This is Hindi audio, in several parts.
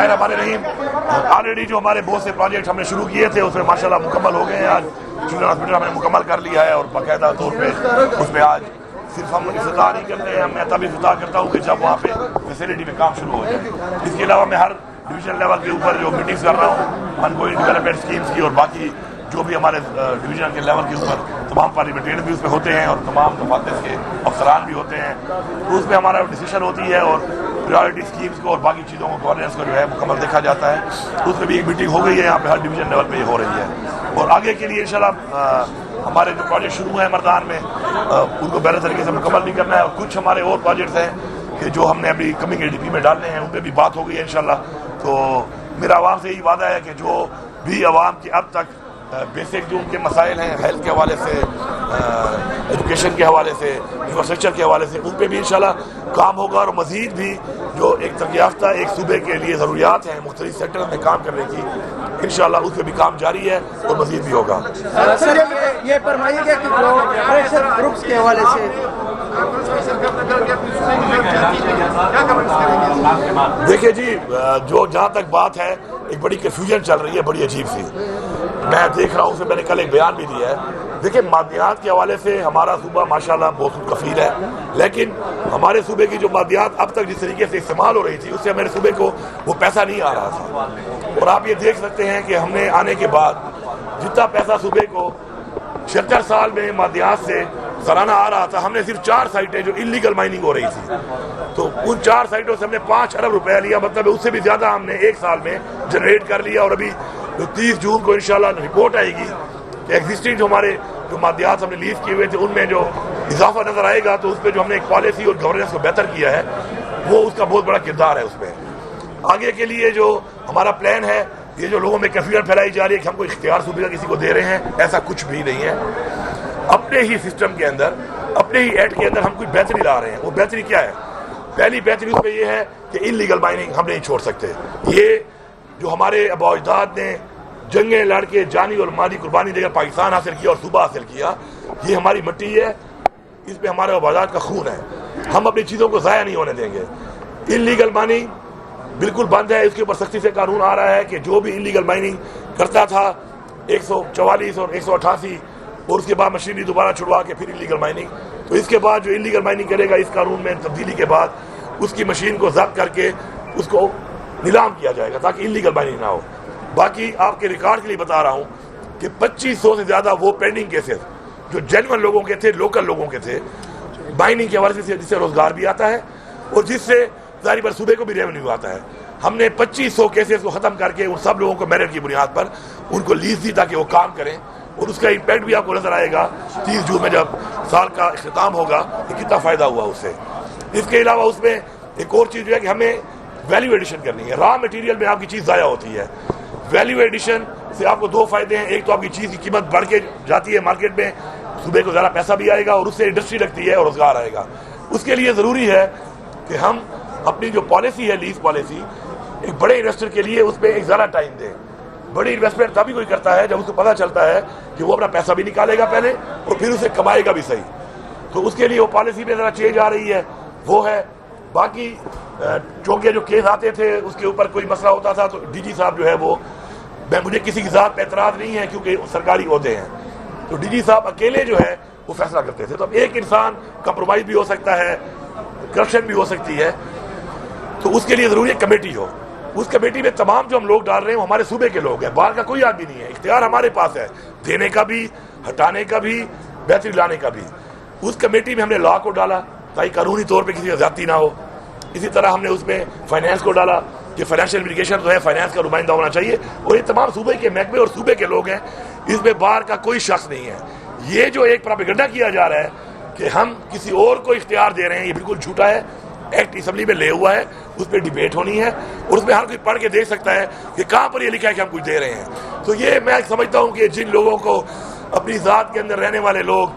बिस्मिल्लाहिर्रहमानिर्रहीम। ऑलरेडी जो हमारे बहुत से प्रोजेक्ट हमने शुरू किए थे उसमें माशाल्लाह मुकम्मल हो गए हैं। आज चिल्ड्रन हॉस्पिटल हमने मुकम्मल कर लिया है और बाकायदा तौर पे उसमें आज सिर्फ हम इफ्तिताह नहीं करते हैं, मैं तब इफ्तिताह करता हूँ कि जब वहाँ पे फैसिलिटी में काम शुरू हो जाए। इसके अलावा मैं हर डिवीजन लेवल के ऊपर जो मीटिंग्स कर रहा हूँ अनगोइंग डेवलपमेंट स्कीम्स की और बाकी जो भी हमारे डिवीजन के लेवल के ऊपर तमाम पार्लियामेंटेरियन भी उसमें होते हैं और तमाम दफातर के अफसरान भी होते हैं, तो उसमें हमारा डिसीजन होती है और प्रायोरिटी स्कीम्स को और बाकी चीज़ों को गवर्नेंस को जो है मुकम्मल देखा जाता है। तो उसमें भी एक मीटिंग हो गई है यहाँ पे हर डिवीजन लेवल पे ये हो रही है और आगे के लिए इंशाल्लाह हमारे जो प्रोजेक्ट शुरू है मर्दान में उनको बेहतर तरीके से मुकम्मल भी करना है और कुछ हमारे और प्रोजेक्ट्स हैं कि जो हमने अभी कमिंग ADP में डालने हैं उन पर भी बात हो गई है इंशाल्लाह। तो मेरा आवाम से यही वादा है कि जो भी आवाम की अब तक बेसिक जो उनके मसाइल हैं हेल्थ के हवाले से, एजुकेशन के हवाले से, इंफ्रास्ट्रक्चर के हवाले से, उन पर भी इंशाल्लाह काम होगा और मज़ीद भी जो एक तरक्की याफ्ता एक सूबे के लिए ज़रूरियात हैं मुख्तलिफ सेक्टर में काम करने की इंशाल्लाह उस पर भी काम जारी है और मज़ीद भी होगा। सर ये फरमाइएगा कि जो प्रेशर ग्रुप्स के हवाले से देखिए जी, जो जहाँ तक बात है एक बड़ी कन्फ्यूजन चल रही है, बड़ी अजीब सी मैं देख रहा हूँ। मैंने कल एक बयान भी दिया है। देखिए मादियात के हवाले से हमारा सूबा माशाल्लाह बहुत कफ़ील है, लेकिन हमारे सूबे की जो मादियात अब तक जिस तरीके से इस्तेमाल हो रही थी उससे हमारे सूबे को वो पैसा नहीं आ रहा था। और आप ये देख सकते हैं कि हमने आने के बाद जितना पैसा सूबे को 76 साल में मादियात से सालाना आ रहा था, हमने सिर्फ 4 साइटें जो इलीगल माइनिंग हो रही थी तो उन 4 साइटों से हमने 5 अरब रुपया लिया, मतलब उससे भी ज़्यादा हमने एक साल में जनरेट कर लिया। और अभी जो 30 जून को इंशाल्लाह रिपोर्ट आएगी कि एग्जिस्टिंग जो हमारे जो मादियात हमने लीज किए हुए थे उनमें जो इजाफा नजर आएगा तो उस पर जो हमने एक पॉलिसी और गवर्नेंस को बेहतर किया है वो उसका बहुत बड़ा किरदार है उसमें। आगे के लिए जो हमारा प्लान है, ये जो लोगों में कंफ्यूजन फैलाई जा रही है कि हमको इख्तियार सूबे का किसी को दे रहे हैं, ऐसा कुछ भी नहीं है। अपने ही सिस्टम के अंदर, अपने ही एक्ट के अंदर हम कुछ बेहतरी ला रहे हैं। वो बेहतरी क्या है? पहली बेहतरी उसमें यह है कि इलीगल माइनिंग हम नहीं छोड़ सकते। ये जो हमारे आबा अजदाद ने जंगें लड़ के जानी और माली कुर्बानी देकर पाकिस्तान हासिल किया और सूबा हासिल किया, ये हमारी मिट्टी है, इस पे हमारे आबा अजदाद का खून है। हम अपनी चीज़ों को ज़ाया नहीं होने देंगे। इलीगल माइनिंग बिल्कुल बंद है, इसके ऊपर सख्ती से कानून आ रहा है कि जो भी इलीगल माइनिंग करता था 144 और 188 और उसके बाद मशीनरी दोबारा छुड़वा के फिर इलीगल माइनिंग, तो इसके बाद जो इलीगल माइनिंग करेगा इस कानून में तब्दीली के बाद उसकी मशीन को जब्त करके उसको नीलाम किया जाएगा ताकि इलीगल माइनिंग ना हो। बाकी आपके रिकॉर्ड के लिए बता रहा हूँ कि 2500 से ज़्यादा वो पेंडिंग केसेस जो जेन्युइन लोगों के थे, लोकल लोगों के थे, माइनिंग के हवाले से, जिससे रोजगार भी आता है और जिससे जारी पर सूबे को भी रेवेन्यू आता है, हमने 2500 केसेस को ख़त्म करके उन सब लोगों को मेरिट की बुनियाद पर उनको लीज दी ताकि वो काम करें और उसका इम्पैक्ट भी आपको नजर आएगा 30 जून में जब साल का इख्तिताम होगा कि कितना फ़ायदा हुआ उससे। इसके अलावा उसमें एक और चीज़ जो है कि हमें वैल्यू एडिशन करनी है। रॉ मटेरियल में आपकी चीज़ ज़ाया होती है, वैल्यू एडिशन से आपको 2 फ़ायदे हैं। एक तो आपकी चीज़ की कीमत बढ़ के जाती है मार्केट में, सूबे को ज़्यादा पैसा भी आएगा और उससे इंडस्ट्री लगती है और रोज़गार आएगा। उसके लिए ज़रूरी है कि हम अपनी जो पॉलिसी है, लीज पॉलिसी, एक बड़े इन्वेस्टर के लिए उस पर एक ज़्यादा टाइम दें। बड़ी इन्वेस्टमेंट तभी कोई करता है जब उसको पता चलता है कि वो अपना पैसा भी निकालेगा पहले और फिर उसे कमाएगा भी सही। तो उसके लिए वो पॉलिसी में ज़रा चेंज आ रही है, वो है। बाकी चौके जो केस आते थे उसके ऊपर कोई मसला होता था तो DG साहब जो है वो, मुझे किसी की ज़ात पे एतराज़ नहीं है क्योंकि सरकारी ओहदे हैं, तो DG साहब अकेले जो है वो फैसला करते थे। तो अब एक इंसान कंप्रोमाइज़ भी हो सकता है, करप्शन भी हो सकती है, तो उसके लिए ज़रूरी है कमेटी हो। उस कमेटी में तमाम जो हम लोग डाल रहे हैं वो हमारे सूबे के लोग हैं, बाहर का कोई आदमी नहीं है। इख्तियार हमारे पास है देने का भी, हटाने का भी, बेहतरी लाने का भी। उस कमेटी में हमने लॉ को डाला ताकि कानूनी तौर पे किसी की ज़्यादती ना हो। इसी तरह हमने उसमें फाइनेंस को डाला कि फाइनेंशियल इम्प्लीकेशन जो है फाइनेंस का नुमाइंदा होना चाहिए और ये तमाम सूबे के महकमे और सूबे के लोग हैं, इसमें बाहर का कोई शख्स नहीं है। ये जो एक प्रोपेगेंडा किया जा रहा है कि हम किसी और को इख्तियार दे रहे हैं, ये बिल्कुल झूठा है। एक्ट असम्बली में ले हुआ है, उस पर डिबेट होनी है और उसमें हर कोई पढ़ के देख सकता है कि कहाँ पर ये लिखा है कि हम कुछ दे रहे हैं। तो ये मैं समझता हूँ कि जिन लोगों को अपनी ज़ात के अंदर रहने वाले लोग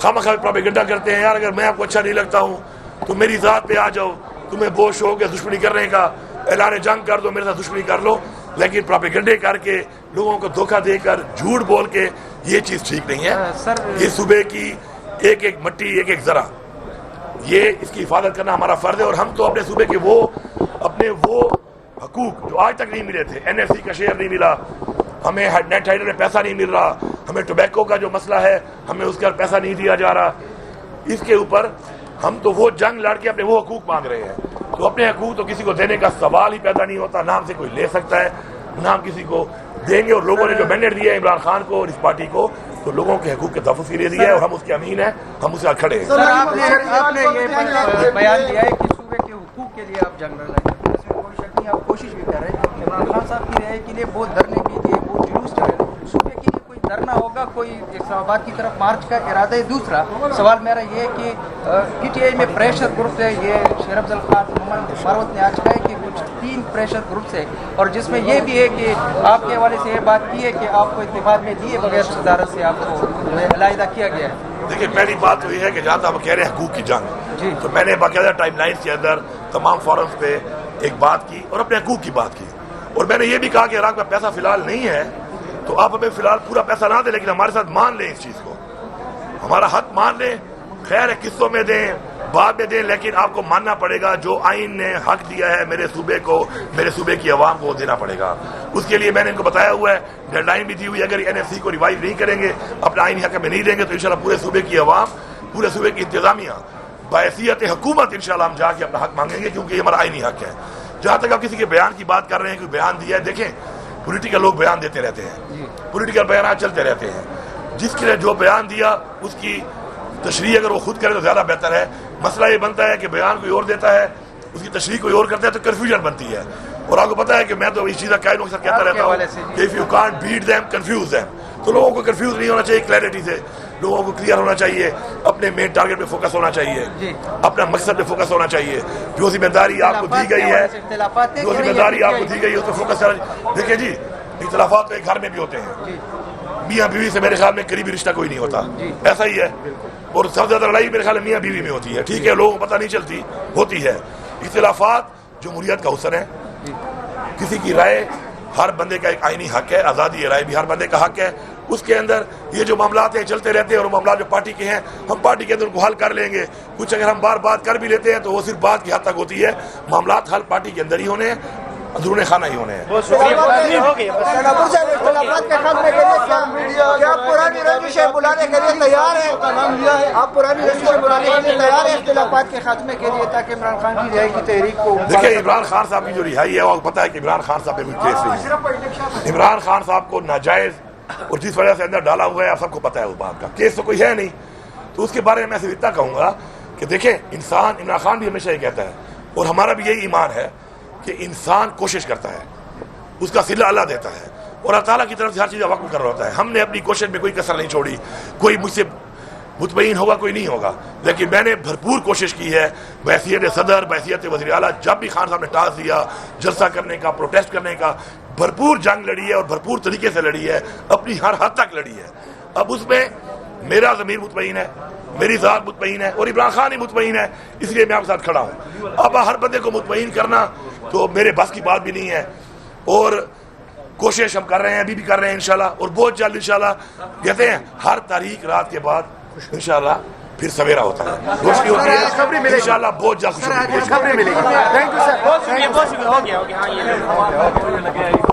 खामखा प्रोपेगेंडा करते हैं, यार अगर मैं आपको अच्छा नहीं लगता हूँ तो मेरी ज़ात पे आ जाओ, तुम्हें बहुत शौक है दुश्मनी करने का, ऐलान जंग कर दो, मेरे साथ दुश्मनी कर लो, लेकिन प्रोपेगेंडे करके लोगों को धोखा देकर झूठ बोल के ये चीज़ ठीक नहीं है। ये सूबे की एक एक मट्टी, एक एक ज़रा, ये इसकी हिफाजत करना हमारा फ़र्ज है और हम तो अपने सूबे के वो हकूक जो आज तक नहीं मिले थे, NFC का शेयर नहीं मिला, हमें नेट हाइडर में पैसा नहीं मिल रहा, हमें टोबैको का जो मसला है हमें उसका पैसा नहीं दिया जा रहा, इसके ऊपर हम तो वो जंग लड़ के अपने वो हकूक मांग रहे हैं। तो अपने हकूक तो किसी को देने का सवाल ही पैदा नहीं होता, ना हमसे कोई ले सकता है ना हम किसी को देंगे। और लोगों ने जो मैंडेट दिया है इमरान खान को और इस पार्टी को, तो लोगों के हकूक के तहफ़्फ़ुज़ के लिए दिया है और हम उसके अमीन हैं, हम उसके साथ खड़े हैं। सर आपने ये बयान दिया है कि सूबे के हुकूक के लिए आप जंग लड़ेंगे, इसमें कोई शक नहीं, आप कोशिश भी कर रहे हैं। इमरान खान साहब की राय के लिए बहुत धरने भी दिए, बहुत जुलूस चले, सूबे के लिए कोई धरना होगा, कोई इस्लामाबाद की तरफ मार्च का इरादा है? दूसरा सवाल मेरा ये है कि PTI में प्रेशर ग्रुप है, ये शेर अफजल खान मोहम्मद मारवत ने आज कहा है कि कुछ 3 प्रेशर ग्रुप्स है, और जिसमें ये भी है कि आपके हवाले से ये बात की है कि आपको इत्तेफाक में दिए बगैर सदारत से आपको अलहदा किया गया है। देखिए पहली बात तो ये है कि जहाँ तक आप कह रहे हैं हकूक की जंग, तो मैंने बाकायदा टाइमलाइंस के अंदर तमाम फोरम्स पे एक बात की और अपने हकूक की बात की, और मैंने ये भी कहा कि इराक में पैसा फिलहाल नहीं है तो आप हमें फिलहाल पूरा पैसा ना दें, लेकिन हमारे साथ मान लें, इस चीज़ को हमारा हक मान लें, खैर है किस्तों में दें, बाद में दें, लेकिन आपको मानना पड़ेगा जो आइन ने हक दिया है मेरे सूबे को, मेरे सूबे की आवाम को देना पड़ेगा। उसके लिए मैंने इनको बताया हुआ है, डेडलाइन भी दी हुई है, अगर NFC को रिवाइव नहीं करेंगे, अपना आइन हक में नहीं देंगे, तो इंशाल्लाह पूरे सूबे की आवाम, पूरे सूबे की इंतजामिया बहैसियत हुकूमत इंशाल्लाह हम जाके अपना हक मांगेंगे, क्योंकि ये हमारा आइनी हक है। जहाँ तक आप किसी के बयान की बात कर रहे हैं, कोई बयान दिया है, देखें पॉलिटिकल लोग बयान देते रहते हैं, पॉलिटिकल बयान चलते रहते हैं, जिसके लिए जो बयान दिया उसकी तशरीह अगर वो खुद करे तो ज़्यादा बेहतर है। मसला ये बनता है कि बयान कोई और देता है, उसकी तशरीह कोई और करता है, तो कन्फ्यूजन बनती है। और आपको पता है कि मैं तो इस चीज़ का कायम अक्सर कहता रहता हूँ कि if you can't beat them confuse them, तो लोगों को कंफ्यूज नहीं होना चाहिए, क्लैरिटी से लोगों को क्लियर होना चाहिए, अपने मेन टारगेट पे फोकस होना चाहिए, अपना मकसद पे फोकस होना चाहिए। जो जिम्मेदारी आपको दी गई है, जो जिम्मेदारी आपको दी गई है उस पर फोकस करना। देखिए जी, इख्तिलाफात तो एक घर में भी होते हैं, मियाँ बीवी से मेरे ख्याल में करीबी रिश्ता कोई नहीं होता, ऐसा ही है। और सबसे ज्यादा लड़ाई मेरे ख्याल में मियाँ बीवी में होती है, ठीक है, लोगों को पता नहीं चलती, होती है। इख्तिलाफात जमहूरियत का हुस्न है, किसी की राय हर बंदे का एक आईनी हक है, आज़ादी राय भी हर बंदे का हक है। उसके अंदर ये जो मामलात हैं चलते रहते हैं, और मामला जो पार्टी के हैं हम पार्टी के अंदर उनको हल कर लेंगे। कुछ अगर हम बार बात कर भी लेते हैं तो वो सिर्फ बात की हद तक होती है, मामलात हल पार्टी के अंदर ही होने हैं, अंदरूने खाना ही होने हैं। क्या पुरानी रंजिशें बुलाने के लिए तैयार हैं? आप पुरानी रंजिशें बुलाने के लिए तैयार हैं इख्तिलाफात के खात्मे के लिए, ताकि इमरान खान की रिहाई की तहरीक को? देखिए इमरान खान साहब की जो रिहाई है, वो पता है कि इमरान खान साहब पे कोई केस नहीं है। इमरान खान साहब को नाजायज और जिस वजह से अंदर डाला हुआ है, आप सबको पता है उस बात का, केस तो कोई है नहीं। तो उसके बारे में मैं सिर्फ इतना कहूँगा कि देखें, इंसान, इमरान खान भी हमेशा ये कहता है और हमारा भी यही ईमान है कि इंसान कोशिश करता है, उसका सिला अल्लाह देता है, और अल्लाह ताला की तरफ से हर चीज़ वक़्फ़ कर होता है। हमने अपनी कोशिश में कोई कसर नहीं छोड़ी, कोई मुझसे मुतमईन होगा कोई नहीं होगा, लेकिन मैंने भरपूर कोशिश की है बहैसियत सदर, बहैसियत वज़ीर आला। जब भी खान साहब ने टास्क दिया जलसा करने का, प्रोटेस्ट करने का, भरपूर जंग लड़ी है और भरपूर तरीके से लड़ी है, अपनी हर हद तक लड़ी है। अब उसमें मेरा ज़मीर मुतमईन है, मेरी ज़ात मुतमईन है और इमरान खान ही मुतमईन है, इसलिए मैं आपके साथ खड़ा हूँ। अब हर बंदे को मुतमईन करना तो मेरे बस की बात भी नहीं है, और कोशिश हम कर रहे हैं, अभी भी कर रहे हैं इंशाल्लाह, और बहुत जल्द इंशाल्लाह। कहते हैं हर तारीख रात के बाद इंशाल्लाह फिर सवेरा होता है, रोशनी होती है इंशाल्लाह, बहुत जल्द खुशखबरी मिलेगी। Thank you sir.